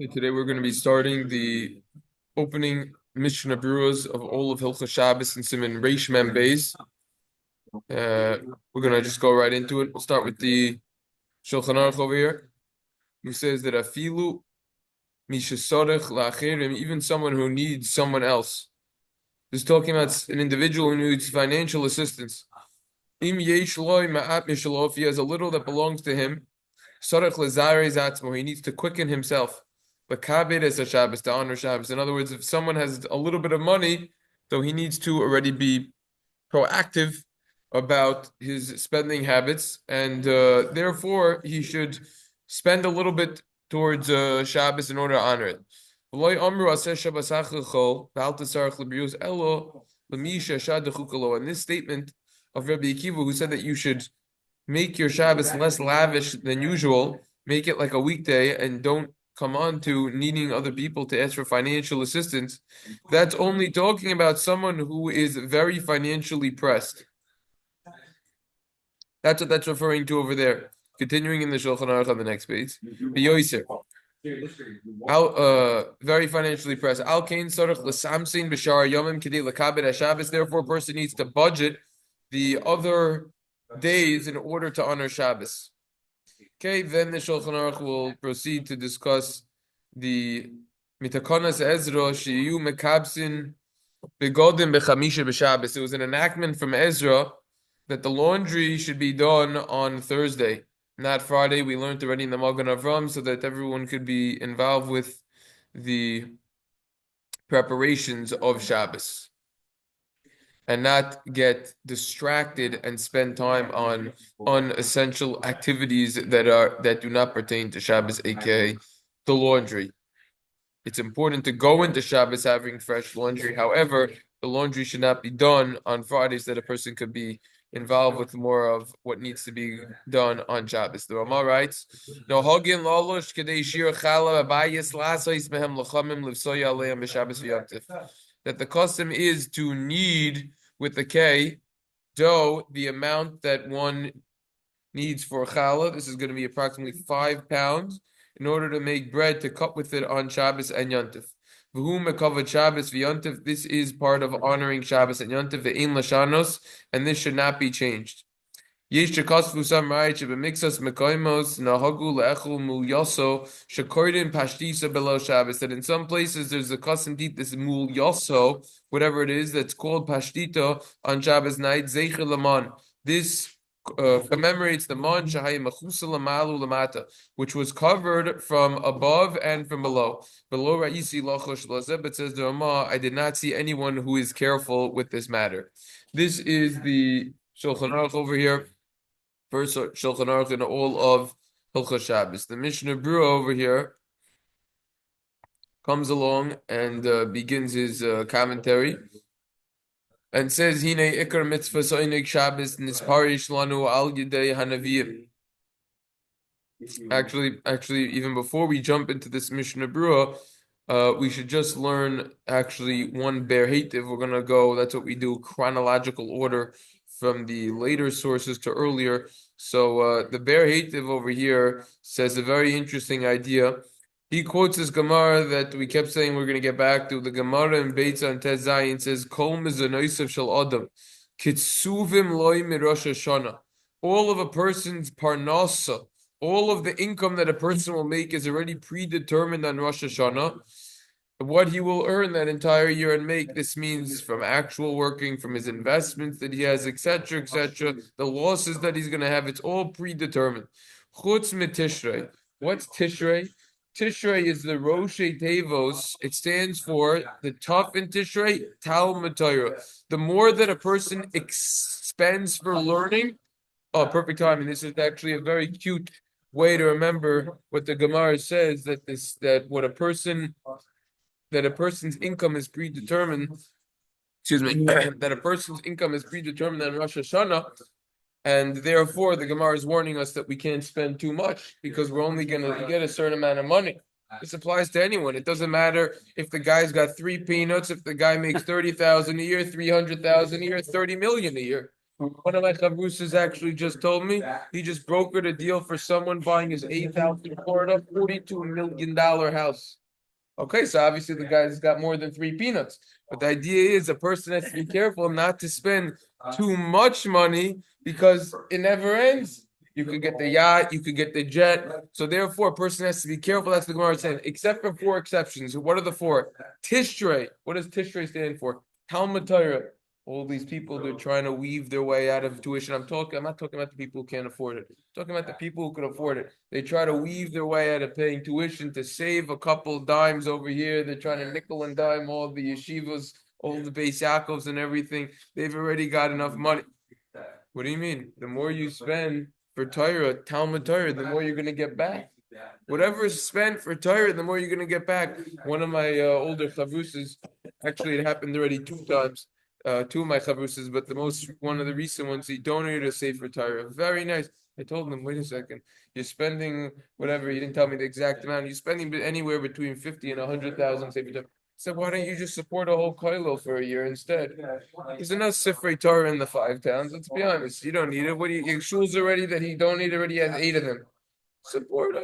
Okay, today we're going to be starting the opening Mishna Beruras of all of hilchos Shabbos and Siman Reish Mem Beis. We're going to just go right into it. We'll start with the Shulchan Aruch over here, who says that afilu mishasorech la'acherim, even someone who needs someone else. This is talking about an individual who needs financial assistance. Im yesh loy ma'at mishalo, if he has a little that belongs to him, sorech lezarez atzmo, he needs to quicken himself. L'kabed es Shabbos, to honor Shabbos. In other words, if someone has a little bit of money, so he needs to already be proactive about his spending habits, and therefore he should spend a little bit towards Shabbos in order to honor it. And this statement of Rabbi Akiva, who said that you should make your Shabbos less lavish than usual, make it like a weekday, and don't come on to needing other people to ask for financial assistance. That's only talking about someone who is very financially pressed. That's what that's referring to over there. Continuing in the Shulchan Aruch on the next page. Yoser. Very financially pressed. Al kain sarach l'samsin b'shar yomim k'dei l'kabed haShabbos. Therefore, a person needs to budget the other days in order to honor Shabbos. Okay, then the Shulchan Aruch will proceed to discuss the mitakonas Ezra shiyu mekabsin begodim bechamisha b'Shabbos. It was an enactment from Ezra that the laundry should be done on Thursday, not Friday. We learned already in the Magen Avram, so that everyone could be involved with the preparations of Shabbos and not get distracted and spend time on unessential activities that do not pertain to Shabbos, aka the laundry. It's important to go into Shabbos having fresh laundry. However, the laundry should not be done on Fridays, that a person could be involved with more of what needs to be done on Shabbos. The Rama writes, "No hogin lolosh kedei shir chala abayis lasois mehem lochamim livsoya aleim b'Shabbos v'yamtiv." That the custom is to knead with the K dough the amount that one needs for challah. This is going to be approximately 5 pounds in order to make bread to cut with it on Shabbos and Yontif. V'hu mekavad Shabbos v'Yontif. This is part of honoring Shabbos and Yontif. Ve'in lashanos, and this should not be changed. Yesh shekasvu sam rayit shebemixas mekoimos nahagu le'echul mul yoso shekoridin pashtisa below Shabbos. That in some places there's a custom to eat this mul yoso, whatever it is, that's called pashtito on Shabbos night. Zeicher laman. This commemorates the man shahayim machusa lamalu lamata, which was covered from above and from below. Below ra'isi lachosh lazeh, but says the Rama, I did not see anyone who is careful with this matter. This is the Shulchan Aruch over here. First Shulchan Aruch in all of hilchos Shabbos. The Mishna Berura over here comes along and begins his commentary and says, "Hine ikar mitzvah oneg Shabbos nisparish lanu al yidei hanaviyim." Actually, even before we jump into this Mishna Berura, we should just learn actually one ber heitiv. We're gonna go. That's what we do, chronological order from the later sources to earlier. So the ber heitiv over here says a very interesting idea. He quotes this Gemara that we kept saying we're going to get back to. The Gemara in Beitza and Tez Zayin says, "Kol mizanoisav shel adam, kitsuvim loy mirosh Hashanah." All of a person's parnasa, all of the income that a person will make is already predetermined on Rosh Hashanah. What he will earn that entire year and make, this means from actual working, from his investments that he has, etc., etc., the losses that he's going to have, it's all predetermined. Chutz mit Tishrei. What's Tishrei? Tishrei is the Roshei Tevos. It stands for the tough in Tishrei, Talmud Torah. The more that a person expends for learning, perfect timing. This is actually a very cute way to remember what the Gemara says, that a person's income is predetermined. Excuse me, that a person's income is predetermined on Rosh Hashanah. And therefore, the Gemara is warning us that we can't spend too much because we're only going to get a certain amount of money. This applies to anyone. It doesn't matter if the guy's got 3 peanuts, if the guy makes 30,000 a year, 300,000 a year, 30 million a year. One of my chavrusas actually just told me he just brokered a deal for someone buying his eighth house in Florida, $42 million house. Okay, so obviously the guy's got more than three peanuts. But the idea is a person has to be careful not to spend too much money because it never ends. You could get the yacht, you could get the jet. So therefore, a person has to be careful. That's the Gemara saying, except for four exceptions. What are the four? Tishrei. What does Tishrei stand for? Talmud Torah. All these people, they're trying to weave their way out of tuition. I'm not talking about the people who can't afford it. I'm talking about the people who can afford it. They try to weave their way out of paying tuition to save a couple dimes over here. They're trying to nickel and dime all the yeshivas, all the Beis Yaakovs and everything. They've already got enough money. What do you mean? The more you spend for Torah, Talmud Torah, the more you're going to get back. Whatever is spent for Torah, the more you're going to get back. One of my older chavrusas, actually it happened already two times. Two of my chavrusas, but one of the recent ones, he donated a sefer Torah. Very nice. I told him, wait a second, you're spending whatever. He didn't tell me the exact amount. You're spending anywhere between 50 and 100,000 sefer Torah. I said, why don't you just support a whole kollel for a year instead? There's enough sefer Torah in the 5 towns. Let's be honest, you don't need it. What do your shul's already that he donated already has 8 of them. Support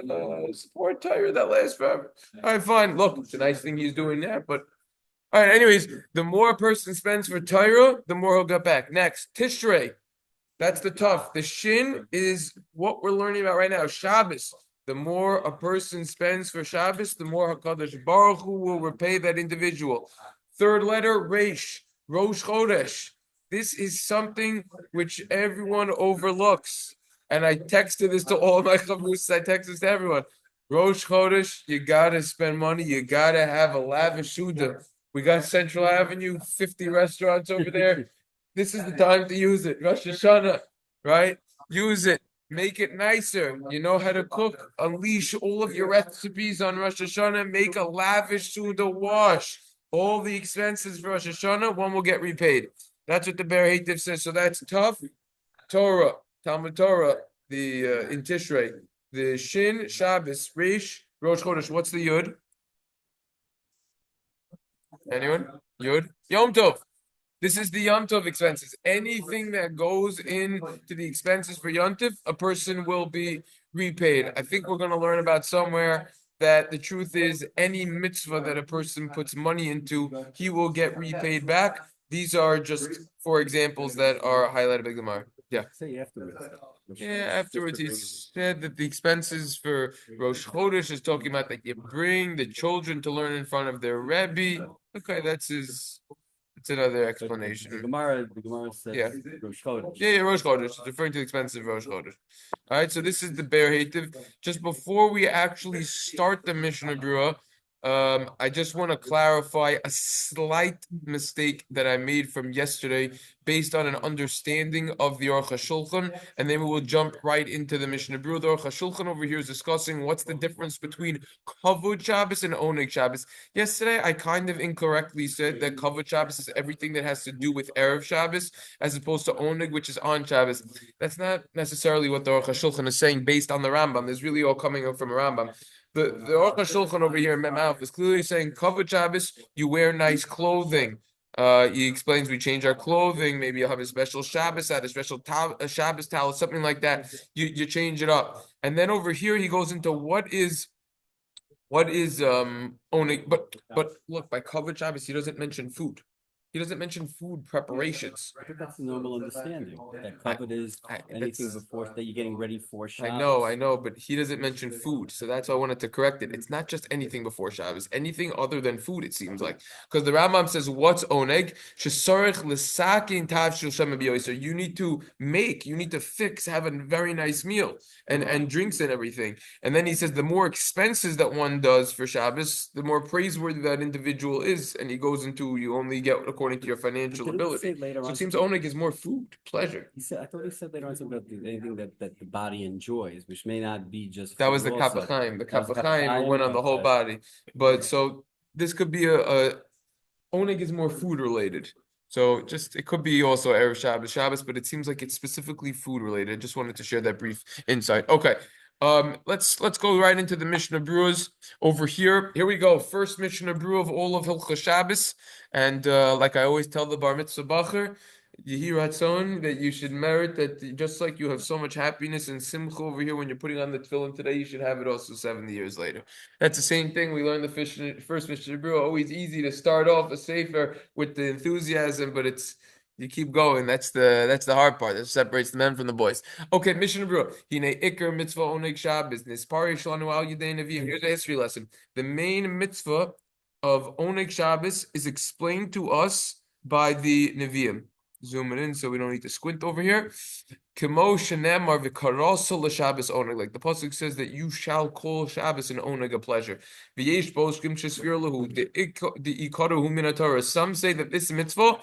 Torah that lasts forever. All right, fine. Look, it's a nice thing he's doing that, but. All right, anyways, the more a person spends for Torah, the more he'll get back. Next, Tishrei. That's the tough. The Shin is what we're learning about right now. Shabbos. The more a person spends for Shabbos, the more HaKadosh Baruch Hu will repay that individual. Third letter, Reish. Rosh Chodesh. This is something which everyone overlooks. And I texted this to all my chavus. I texted this to everyone. Rosh Chodesh, you gotta spend money. You gotta have a lavish Suda. We got Central Avenue, 50 restaurants over there. This is the time to use it. Rosh Hashanah, right? Use it. Make it nicer. You know how to cook. Unleash all of your recipes on Rosh Hashanah. Make a lavish Suda wash. All the expenses for Rosh Hashanah, one will get repaid. That's what the Ber Hativ says. So that's tough. Torah, Talmud Torah, the in Tishrei. The Shin, Shabbos, Rish, Rosh Chodesh. What's the Yud? Anyone? Yud? Yom Tov. This is the Yom Tov expenses. Anything that goes into the expenses for Yom Tov, a person will be repaid. I think we're going to learn about somewhere that the truth is any mitzvah that a person puts money into, he will get repaid back. These are just four examples that are highlighted by Gemara. Yeah. Say afterwards. Yeah, afterwards he said that the expenses for Rosh Chodesh is talking about that you bring the children to learn in front of their Rebbe. Okay, that's another explanation. The Gemara says Yeah. Rosh Chodesh. Yeah, Rosh Chodesh. It's referring to the expenses of Rosh Chodesh. All right, so this is the Ber Hativ. Just before we actually start the Mishna Berura, I just want to clarify a slight mistake that I made from yesterday based on an understanding of the Aruch HaShulchan, and then we will jump right into the Mishna Berura. The Aruch HaShulchan over here is discussing what's the difference between Kavod Shabbos and Oneg Shabbos. Yesterday, I kind of incorrectly said that Kavod Shabbos is everything that has to do with Erev Shabbos, as opposed to Oneg, which is on Shabbos. That's not necessarily what the Aruch HaShulchan is saying based on the Rambam. There's really all coming up from a Rambam. The Aruch HaShulchan over here in Mem is clearly saying Kavod Shabbos, you wear nice clothing. He explains we change our clothing. Maybe you'll have a special Shabbos hat, a special Shabbos towel, something like that. You change it up, and then over here he goes into what is oneg. But look, by Kavod Shabbos he doesn't mention food. He doesn't mention food preparations. I think that's the normal understanding. That covered is anything before that you're getting ready for Shabbos. I know, but he doesn't mention food, so that's why I wanted to correct it. It's not just anything before Shabbos, anything other than food, it seems like. Because the Rambam says, what's oneg? So you need to fix, have a very nice meal and drinks and everything. And then he says the more expenses that one does for Shabbos, the more praiseworthy that individual is. And he goes into you only get according to your financial ability. So it seems oneg is more food, pleasure. I thought he said later on something about anything that the body enjoys, which may not be just that was the Kaf HaChaim. The Kaf HaChaim went on the whole body. But so this could be a oneg is more food related. So it could be also Erev Shabbos, but it seems like it's specifically food related. I just wanted to share that brief insight. Okay. Let's go right into the Mishna Beruras over here. Here we go. First Mishna Berura of all of hilchos Shabbos, and like I always tell the Bar Mitzvah Bacher, Yehi Ratzon, that you should merit that just like you have so much happiness and simcha over here when you're putting on the tefillin today, you should have it also 70 years later. That's the same thing. We learned first Mishna Berura. Always easy to start off a sefer with the enthusiasm, but it's you keep going. That's the hard part. That separates the men from the boys. Okay, Mishna Berura. Hine Iker mitzvah oneg Shabbos. Nispari shlanu al yedei nevi'im. Here's a history lesson. The main mitzvah of oneg Shabbos is explained to us by the Nevi'im. Zoom it in so we don't need to squint over here. Kemo shenemar v'karasa l'Shabbos oneg. Like the pasuk says that you shall call Shabbos an oneg a pleasure. V'yesh poskim shesvir lahu the ikaru min Torah. Some say that this mitzvah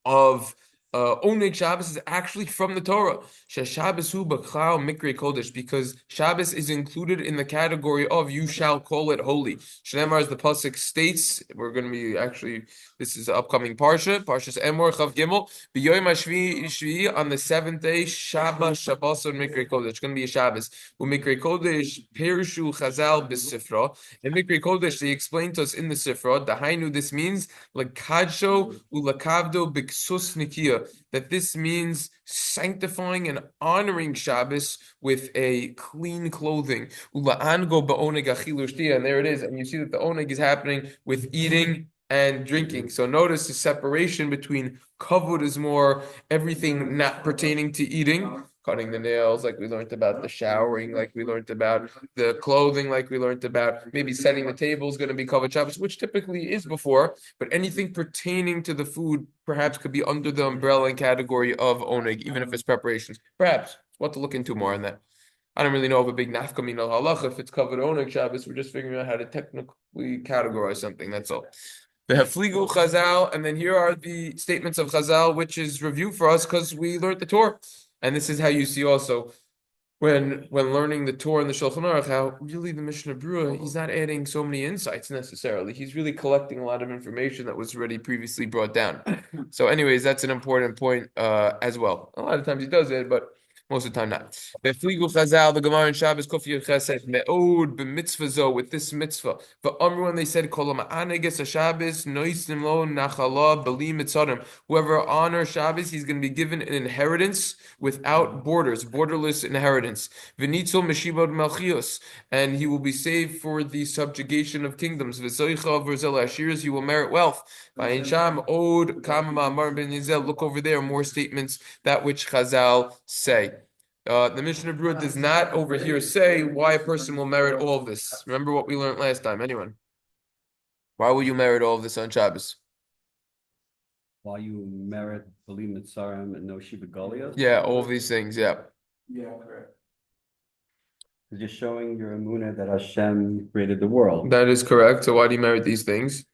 of oneg Shabbos is actually from the Torah. Shabbos hu b'klal mikri kodesh, because Shabbos is included in the category of you shall call it holy. Shnemar, as the pasuk states, we're going to be actually, this is an upcoming Parshas Emor Chav Gimel. B'yoyim hashvi on the seventh day, Shabbos on mikri kodesh. It's going to be a Shabbos. Mikri kodesh perishu chazal b'sifra. And mikri kodesh, they explain to us in the sifra. Dahainu, this means lakadsho ulakavdo b'ksus nikia, that this means sanctifying and honoring Shabbos with a clean clothing. Ula'ango ba'oneg achilu shtia, and there it is. And you see that the oneg is happening with eating and drinking. So notice the separation between kavod is more everything not pertaining to eating, cutting the nails, like we learned about, the showering, like we learned about, the clothing, like we learned about, maybe setting the table is going to be kavod Shabbos, which typically is before, but anything pertaining to the food perhaps could be under the umbrella and category of oneg, even if it's preparations. Perhaps. What to look into more on that. I don't really know of a big nafkamin al halacha if it's covered oneg Shabbos. We're just figuring out how to technically categorize something. That's all. The Hefligu Chazal, and then here are the statements of Chazal, which is review for us because we learned the Torah. And this is how you see also when learning the Torah and the Shulchan Aruch, how really the Mishna Berura, he's not adding so many insights necessarily. He's really collecting a lot of information that was already previously brought down. So anyways, that's an important point as well. A lot of times he does it, but most of the time not. Befligu Chazal, the Gemara in Shabbos, Kufiyah Chesed, Me'od b'mitzvah zo, with this mitzvah. But when they said, Kol ha'aneges Shabbos, noisnim lo nachala b'li mitzadim. Whoever honors Shabbos, he's going to be given an inheritance without borders, borderless inheritance. V'nitzol meshibod malchios, and he will be saved for the subjugation of kingdoms. V'zoicha v'rzel ashiras, he will merit wealth. V'ayin sham od kama ma'amar ben Yizel. Look over there, more statements, that which Chazal say. The Mishna Berura does not over here say why a person will merit all of this. Remember what we learned last time. Anyone? Why will you merit all of this on Shabbos? Why you merit Bali Mitzarim and no Shibagalios? Yeah, all of these things. Yeah. Yeah, correct. Because you're showing your emunah that Hashem created the world. That is correct. So why do you merit these things?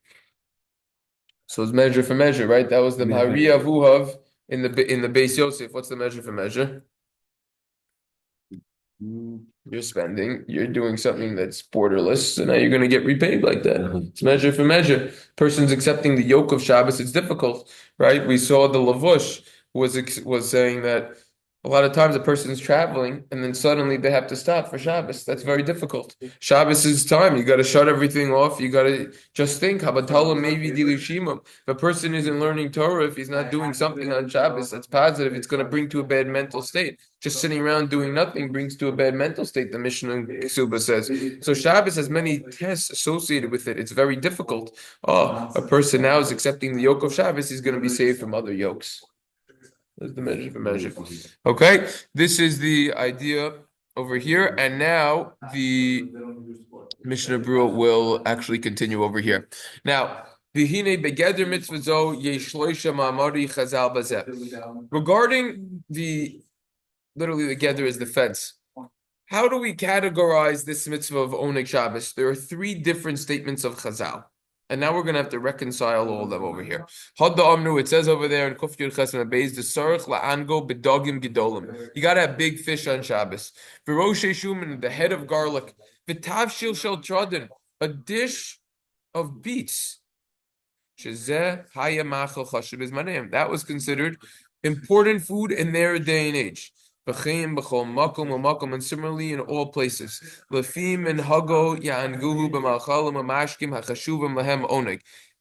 So it's measure for measure, right? That was the Maria Vuhav in the Beis Yosef. What's the measure for measure? You're spending, you're doing something that's borderless, so now you're going to get repaid like that. It's measure for measure. Person's accepting the yoke of Shabbos, it's difficult, right? We saw the Lavush was saying that a lot of times a person's traveling and then suddenly they have to stop for Shabbos. That's very difficult. Shabbos is time. You got to shut everything off. You got to just think. Habatala maybe dilushimum. If a person isn't learning Torah, if he's not doing something on Shabbos that's positive, it's going to bring to a bad mental state. Just sitting around doing nothing brings to a bad mental state, the Mishnah Ksuba says. So Shabbos has many tests associated with it. It's very difficult. Oh, a person now is accepting the yoke of Shabbos, he's going to be saved from other yokes. That's the measure for measure. Okay, this is the idea over here, and now the Mishnah Berura will actually continue over here. Now, regarding literally the gather is the fence. How do we categorize this mitzvah of oneg Shabbos? There are three different statements of Chazal. And now we're going to have to reconcile all of them over here. It says over there in Kuf Yud Ches and Beis, the sarich la'ango b'dogim gedolim. You got to have big fish on Shabbos. V'roshei shumin, the head of garlic. V'tavshil shel tradin, a dish of beets. Shezeh haya machal chashuv bizmaneim. That was considered important food in their day and age. And similarly in all places.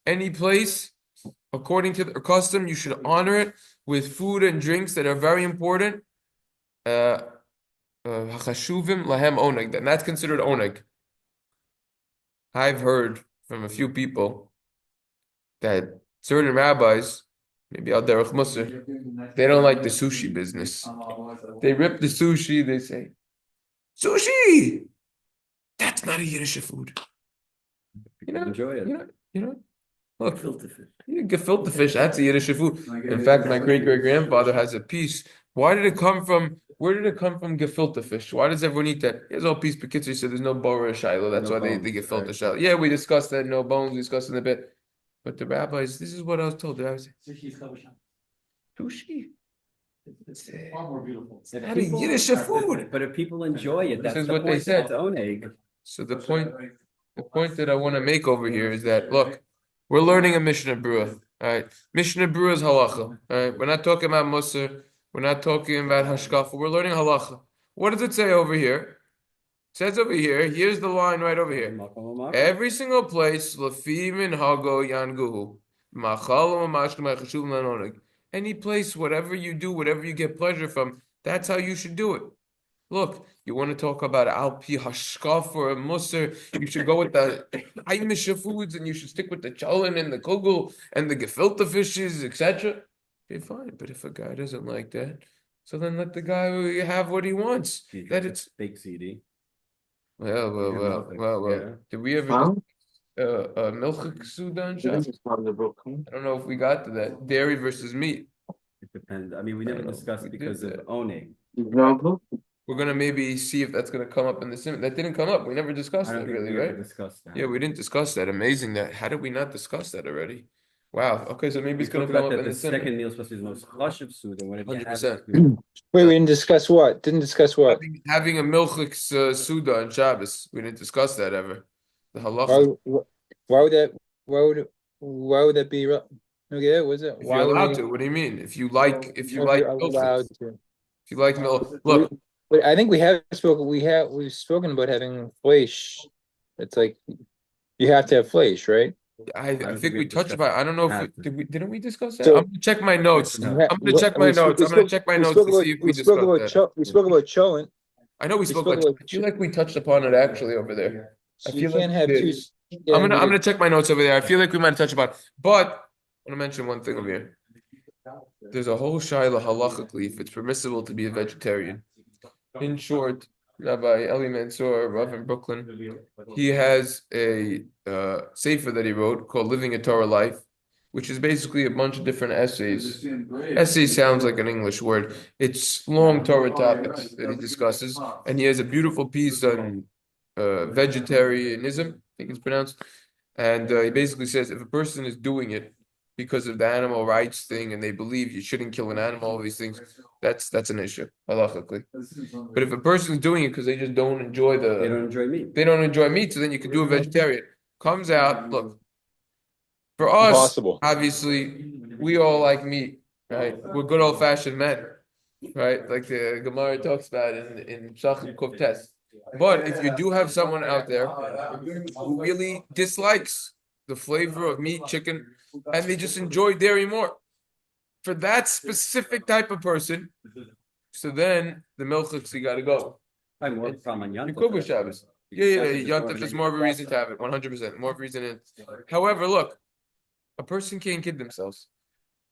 Any place according to the custom, you should honor it with food and drinks that are very important. Hachashuvim lahem oneg, and that's considered oneg. I've heard from a few people that certain rabbis, maybe al derech Musar, they don't like the sushi business. They rip the sushi. They say, "Sushi, that's not a Yiddish food." Enjoy it. You know. Look, Filter fish. gefilte fish, that's a Yiddish food. In fact, my great-great-grandfather has a piece. Why did it come from, where did it come from gefilte fish? Why does everyone eat that? Here's a whole piece because he said there's no bora or shiloh. That's No why they bones, gefilte right. shiloh. Yeah, we discussed that, no bones, we discussed it in a bit. But the rabbis, this is what I was told. The rabbis say, sushi. It's Far more beautiful. not a Yiddish food. But if people enjoy it, This that's is the what they point. said. It's oneg. So the point that I want to make over here is that, look, we're learning a Mishna Berura. All right, Mishna Berura is halacha. All right, we're not talking about Musar. We're not talking about hashkafa. We're learning halacha. What does it say over here? It says over here. Here's the line right over here. Every single place, lafim in hago yanguhu, machal mashkem. Any place, whatever you do, whatever you get pleasure from, that's how you should do it. Look, you want to talk about Alpi Hashkaf or a Musser, you should go with the Heimische foods and you should stick with the cholent and the kugel and the gefilte fishes, etc. Okay, fine. But if a guy doesn't like that, so then let the guy have what he wants. That it's big CD. Well. Did we ever milchik Sudan shop? I don't know if we got to that. Dairy versus meat. It depends. I mean, we never discussed because of oneg. We're gonna maybe see if that's gonna come up in the sim. That didn't come up. We never discussed I don't that think really, we ever right? discussed that. Yeah, we didn't discuss that. Amazing that. How did we not discuss that already? Wow. Okay, so maybe We it's gonna talked come about up that in the the sim. second meal is supposed to be the most hush of food, and whenever you have 100%. it, Wait, we didn't discuss what? Didn't discuss what? Having a milchik suda on Shabbos. We didn't discuss that ever. The Why, halacha. why would that? Why would that be? Okay, was it? If Why you're would allowed we? to, what do you mean? If you like You're allowed milchiks. to. If you like milk, We, look, but I think we have spoken. We've spoken about having flesh. It's like you have to have flesh, right? I don't think think we we've touched discussed about. I don't know if have to. didn't we discuss that? So I'm gonna check my notes. No. I'm gonna check my notes. I'm gonna check my notes to see if we discussed that. We spoke about cholent. I know we We spoke spoke about. about I feel like we touched upon it actually over there. I you feel like can't we have did. two. I'm gonna check my notes over there. I feel like we might have touched upon, but I want to mention one thing over here. There's a whole shaila halachically if it's permissible to be a vegetarian. In short, Rabbi Eli Mansour, Rav in Brooklyn, he has a sefer that he wrote called "Living a Torah Life," which is basically a bunch of different essays. Essay sounds like an English word. It's long Torah topics that he discusses, and he has a beautiful piece on vegetarianism, I think it's pronounced. And he basically says if a person is doing it because of the animal rights thing and they believe you shouldn't kill an animal, all these things, that's an issue, halachically. But if a person is doing it because they just don't enjoy They don't enjoy meat. they don't enjoy meat, so then you can do a vegetarian. Comes out, look, for us, Impossible. obviously, we all like meat, right? We're good old fashioned men, right? Like the Gemara talks about in Shachin Kuf Tes. But if you do have someone out there who really dislikes the flavor of meat, chicken, and they just enjoy dairy more, for that specific type of person, so then the milchiks you got to go. I'm more from on You're Yom cool with Tov. Shabbos. Yeah. Yontif is more of a reason to have it, 100%. More of a reason. However, look, a person can't kid themselves.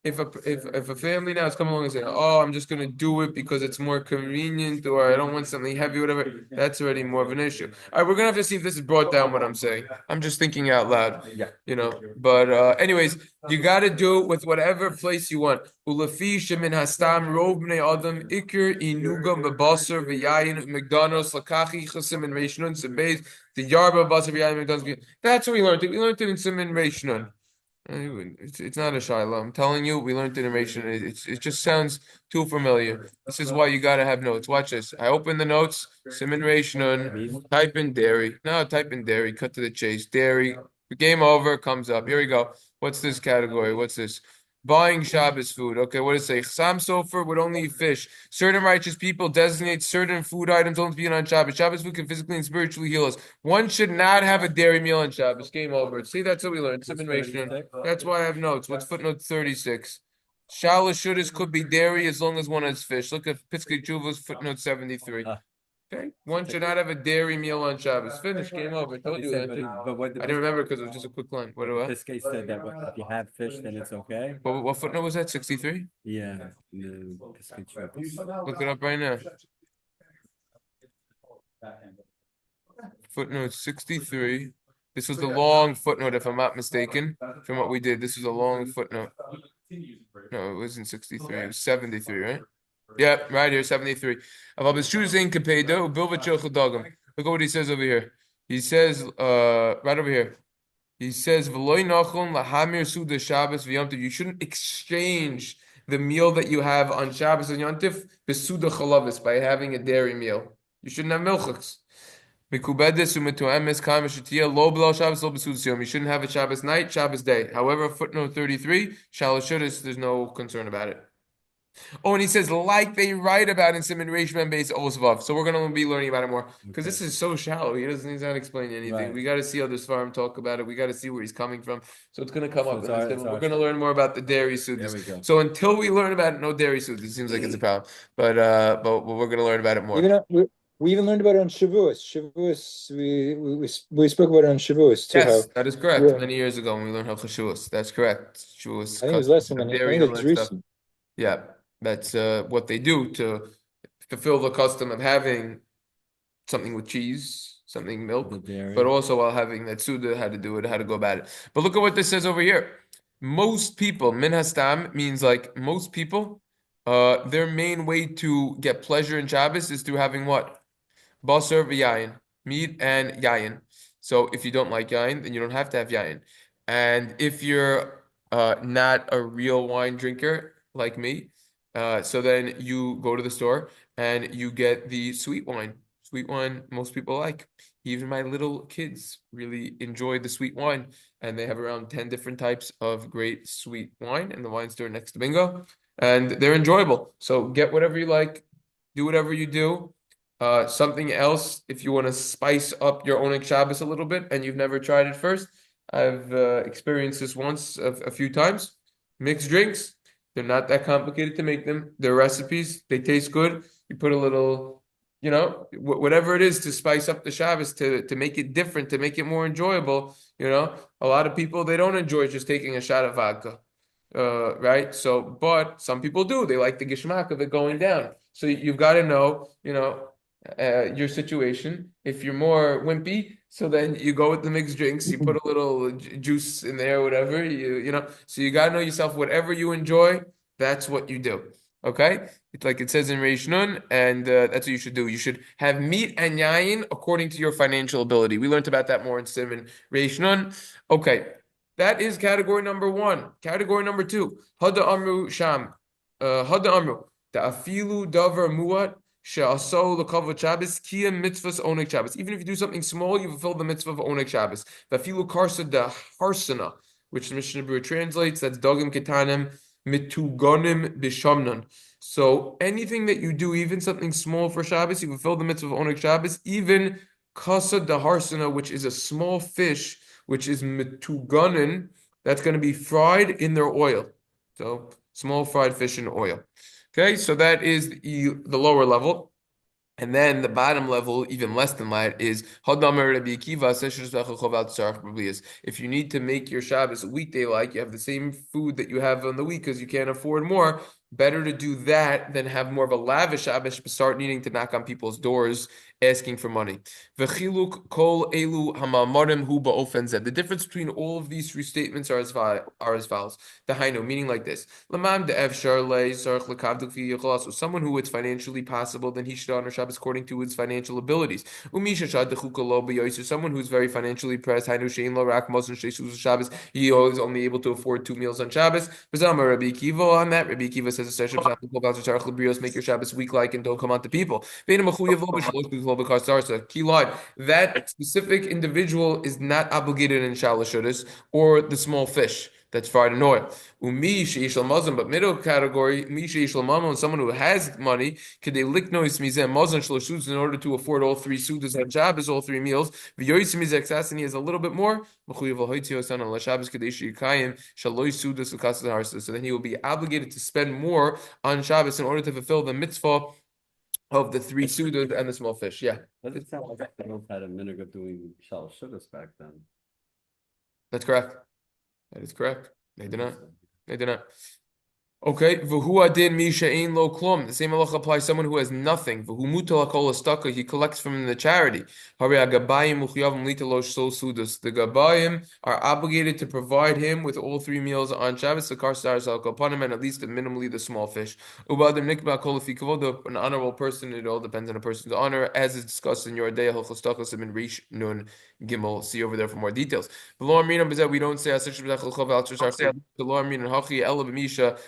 If a family now is coming along and saying, "Oh, I'm just gonna do it because it's more convenient," or "I don't want something heavy," whatever, that's already more of an issue. All right, we're gonna have to see if this is brought down what I'm saying. I'm just thinking out loud, you know. But anyways, you got to do it with whatever place you want. Ulafi shemin hastam rov bnei adam ikir inuga bebaser v'yayin mcdonald's lakachi chasim and reishnun sebez the yarba baser v'yayin mcdonald's. That's what we learned. We learned it in Siman Reishnun. It's not a shiloh. I'm telling you, we learned iteration. It just sounds too familiar. This is why you gotta have notes. Watch this. I open the notes. Siman Reishnun. Type in dairy. No, type in dairy. Cut to the chase. Dairy. Game over. Comes up. Here we go. What's this category? What's this? Buying Shabbos food. Okay, what does it say? Chasam Sofer would only eat fish. Certain righteous people designate certain food items only to be eaten on Shabbos. Shabbos food can physically and spiritually heal us. One should not have a dairy meal on Shabbos. Game over. See, that's what we learned. That's why I have notes. What's footnote 36? Shalosh shudas could be dairy as long as one has fish. Look at Piskei Teshuvos footnote 73. Okay, one should not have a dairy meal on Shabbos. Finish. Game over. I told you. I didn't remember because it was just a quick line. What? This case said that if you have fish, then it's okay. What footnote was that? 63? Yeah. Look it up right now. Footnote 63. This was the long footnote, if I'm not mistaken, from what we did. This was a long footnote. No, it wasn't 63. It was 73, right? Yeah, right here, 73. Look at what he says over here. He says, right over here. He says, you shouldn't exchange the meal that you have on Shabbos and Yontif by having a dairy meal. You shouldn't have milchus. You shouldn't have a Shabbos night, Shabbos day. However, footnote 33, Shalashudis, there's no concern about it. Oh, and he says, like they write about in Simon Reish Mem Beis Osvav. So we're going to be learning about it more because this is so shallow. He's not explaining anything. Right. We got to see other Svarim talk about it. We got to see where he's coming from. So it's going to come up. We're going to learn more about the dairy There we suits. go. So until we learn about it, no dairy suits. It seems like it's a problem. But we're going to learn about it more. We even learned about it on Shavuos. We spoke about it on Shavuos too. Yes, that is correct. Yeah. Many years ago when we learned how Shavuos. That's correct. Shavuos. I think it was less than many. I think it's recent. Yeah, that's what they do to fulfill the custom of having something with cheese, something milk, but also while having that suda, how to do it, how to go about it. But look at what this says over here. Most people, min hastam means like most people, their main way to get pleasure in Shabbos is through having what? Basar v'yayin, meat and yayin. So if you don't like yayin, then you don't have to have yayin. And if you're not a real wine drinker like me, so then you go to the store and you get the sweet wine. Sweet wine, most people like. Even my little kids really enjoy the sweet wine, and they have around 10 different types of great sweet wine in the wine store next to Bingo, and they're enjoyable. So get whatever you like, do whatever you do. Something else, if you want to spice up your oneg Shabbos a little bit and you've never tried it first, I've experienced this once a few times. Mixed drinks, they're not that complicated to make them. They're recipes, they taste good. You put a little, whatever it is to spice up the Shabbos, to make it different, to make it more enjoyable. A lot of people, they don't enjoy just taking a shot of vodka. Right? So, but some people do. They like the gishmak of it going down. So you've got to know, your situation. If you're more wimpy, so then you go with the mixed drinks. You put a little juice in there, whatever So you got to know yourself. Whatever you enjoy, that's what you do. Okay, it's like it says in Reish Nun, and that's what you should do. You should have meat and yayin according to your financial ability. We learned about that more in Simon Reish Nun. Okay, that is category number 1. Category number 2, Hada Amru Sham, Hada Amru Ta'afilu Davar Muat. Even if you do something small, you fulfill the mitzvah of oneg Shabbos. Vafilu karsa da harsana, which the Mishna Berura translates, that's dogim ketanim mitugonim bishamnon. So anything that you do, even something small for Shabbos, you fulfill the mitzvah of oneg Shabbos. Even kasa da harsana, which is a small fish, which is mitugonim, that's going to be fried in their oil. So small fried fish in oil. Okay, so that is the lower level. And then the bottom level, even less than that, is if you need to make your Shabbos a weekday like, you have the same food that you have on the week because you can't afford more, better to do that than have more of a lavish Shabbos, start needing to knock on people's doors asking for money. The difference between all of these 3 statements are as follows. The Hainu, meaning like this. Someone who it's financially possible, then he should honor Shabbos according to his financial abilities. Someone who's very financially pressed, he is only able to afford 2 meals on Shabbos. On that, Rabbi Akiva says, make your Shabbos week-like and don't come on to people. Key line, that specific individual is not obligated in Shalashudas or the small fish. that's fried in oil. Umi sheish mazon, but middle category, umi sheish mamon, someone who has money, could they lick noise mizem mazon shloshus in order to afford all three sudas on Shabbos, all three meals. V'yoyis mizek and he has a little bit more. Mechuyev l'hoitzios on Shabbos kadesh yikayim shaloi sudas l'kasas harsus. So then he will be obligated to spend more on Shabbos in order to fulfill the mitzvah of the three sudas and the small fish. Yeah, Doesn't sound like they both had a minute of doing shal shudas back then. that's correct. That is correct. They did not. They did not. Okay, v'hu adin mi she'ein lo klum. The same halacha applies to someone who has nothing. V'hu mutal hakol astaka. He collects from the charity. Hari agabayim uchyavim litalosh so sudas. The gabayim are obligated to provide him with all three meals on Shabbos. The karsar sal kapanim and at least minimally the small fish. Ubadim nikba kol fi kavod. An honorable person. It all depends on a person's honor, as is discussed in your day halachos tachos in Rish Nun Gimel. See over there for more details. The law meaning is that we don't say asher shebedach l'chov al shar. The law meaning hachi ela b'misha.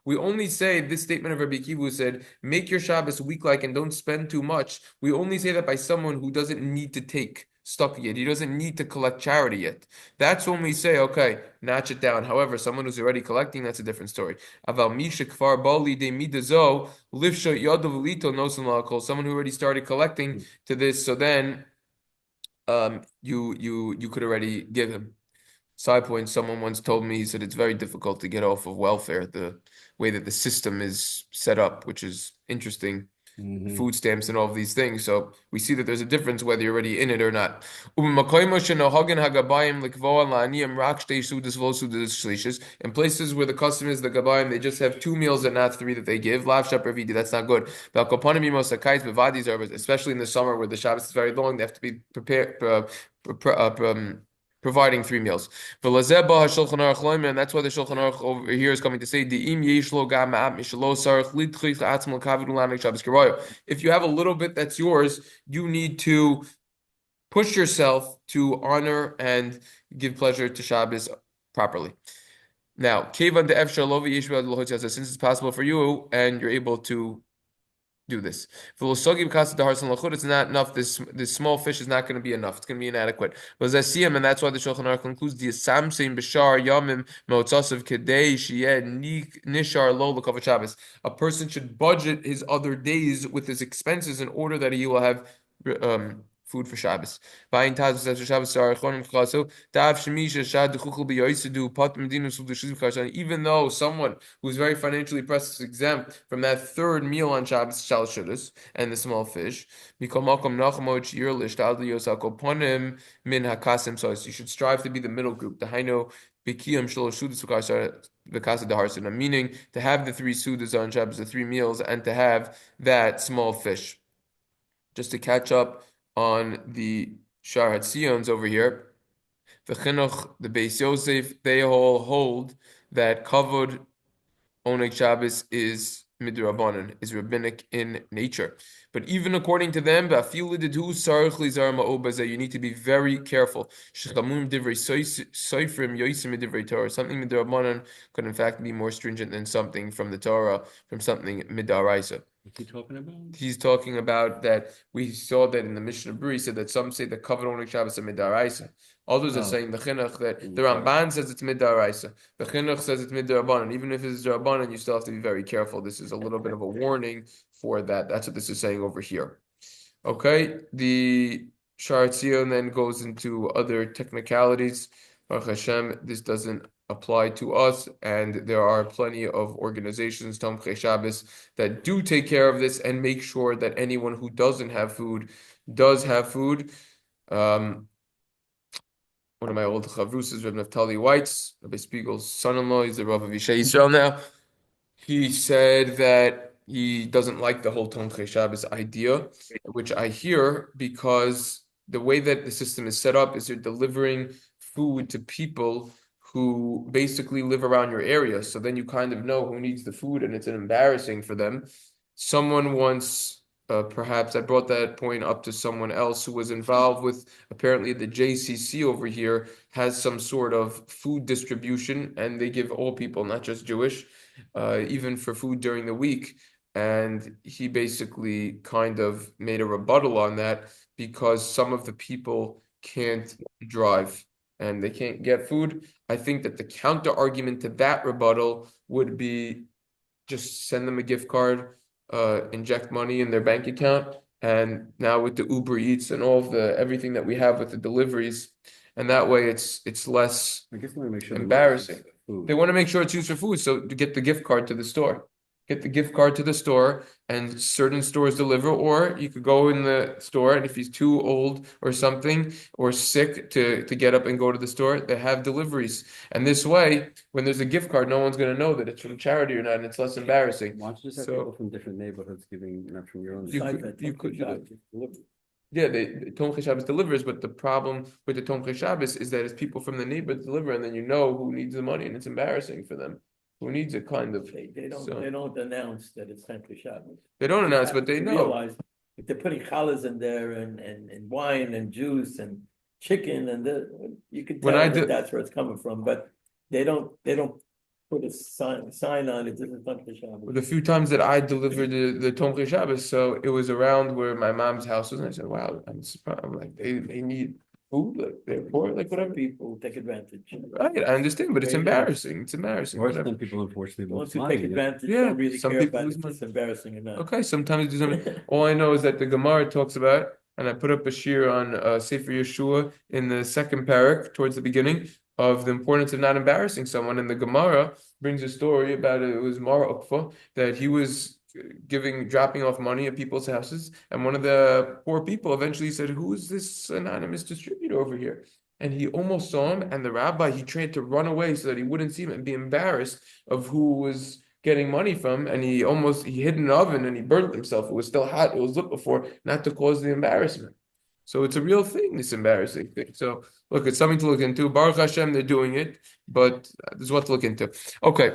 We only say this statement of Rabbi Akiva who said, make your Shabbos week-like and don't spend too much. We only say that by someone who doesn't need to take stuff yet. He doesn't need to collect charity yet. That's when we say, okay, notch it down. However, someone who's already collecting, that's a different story. Someone who already started collecting to this, so then you could already give him. Side point, someone once told me, he said it's very difficult to get off of welfare, the way that the system is set up, which is interesting. Food stamps and all of these things. So we see that there's a difference whether you're already in it or not. In places where the custom is the gabayim, they just have two meals and not three that they give. That's not good. Especially in the summer where the Shabbos is very long, they have to be prepared. Providing three meals. And that's why the Shulchan Aruch over here is coming to say, if you have a little bit that's yours, you need to push yourself to honor and give pleasure to Shabbos properly. Now, since it's possible for you and you're able to do this. It's not enough. This small fish is not going to be enough. It's going to be inadequate. And that's why the Shulchan Aruch concludes the Samsein B'Shar Yamim Me'otzasav Kedei Sheyeh Nishar Lo L'Kavod Shabbos. A person should budget his other days with his expenses in order that he will have food for Shabbos. Even though someone who's very financially pressed is exempt from that third meal on Shabbos, Shal and the small fish, you should strive to be the middle group. Meaning to have the three sudas on Shabbos, the three meals, and to have that small fish. Just to catch up on the Shar HaTziyons over here, the Chinuch, the Beis Yosef, they all hold that kavod oneg Shabbos is midrabanan, is rabbinic in nature. But even according to them, you need to be very careful. Something midrabanan could in fact be more stringent than something from the Torah, from something midaraisa. What's he talking about? He's talking about that we saw that in the Mishna Berura, he said that some say that kavod oneg Shabbos is midaraisa. Others are saying the chinuch that the Ramban says it's midaraisa. The chinuch says it's midrabanan. Even if it's drabanan, you still have to be very careful. This is a little bit of a warning for that. That's what this is saying over here. Okay, the Shar HaTziyun then goes into other technicalities. Baruch Hashem, this doesn't apply to us, and there are plenty of organizations, Tomchei Shabbos, that do take care of this and make sure that anyone who doesn't have food does have food. One of my old chavrusas, Reb Naftali Weitz, Rabbi Spiegel's son-in-law, he's the Rav of Yishai Yisrael now. He said that he doesn't like the whole Tomchei Shabbos idea, which I hear because the way that the system is set up is you're delivering food to people who basically live around your area. So then you kind of know who needs the food, and it's embarrassing for them. Someone once, perhaps I brought that point up to someone else who was involved with, apparently the JCC over here has some sort of food distribution, and they give all people, not just Jewish, even for food during the week. And he basically kind of made a rebuttal on that because some of the people can't drive. and they can't get food. I think that the counter argument to that rebuttal would be just send them a gift card, inject money in their bank account, and now with the Uber Eats and all of the everything that we have with the deliveries, and that way it's less I guess I want to make sure embarrassing. food. They want to make sure it's used for food, so to get the gift card to the store. Get the gift card to the store, and certain stores deliver, or you could go in the store, and if he's too old or something or sick to get up and go to the store, they have deliveries. And this way, when there's a gift card, no one's going to know that it's from charity or not, and it's less embarrassing. Why don't you just have So- people from different neighborhoods giving, not from your own? You neighborhood? could- you could do it. Yeah, the Tomchei Shabbos delivers, but the problem with the Tomchei Shabbos is that it's people from the neighborhood deliver, and then you know who needs the money, and it's embarrassing for them. Who needs it, kind of. They So- don't announce that it's time for Shabbos. They don't announce, but they You know. Realize if they're putting challahs in there and wine and juice and chicken and you can When tell I that did- that's where it's coming from, but they don't put a sign on it, this is time for Shabbos. The few times that I delivered the Tomchei Shabbos, so it was around where my mom's house was, and I said, "Wow, I'm surprised." I'm like, they need food, like they're poor, like Some whatever. people take advantage. Right, I understand, but it's Right. embarrassing. It's embarrassing. Or Whatever. some people unfortunately The lose ones who money. take advantage Yeah, don't really some care people about lose if it's money. embarrassing or not. Okay, sometimes do something. All I know is that the Gemara talks about, and I put up a shir on Sefer Yeshua in the second parak towards the beginning of the importance of not embarrassing someone. And the Gemara brings a story about it was Mara Ukfa that he was dropping off money at people's houses, and one of the poor people eventually said, "Who is this anonymous distributor over here?" And he almost saw him, and the rabbi he tried to run away so that he wouldn't see him and be embarrassed of who was getting money from, and he hid in an oven and he burned himself. It was still hot, it was lit before, not to cause the embarrassment. So it's a real thing, this embarrassing thing. So look, it's something to look into. Baruch Hashem, they're doing it, but this is what to look into. Okay.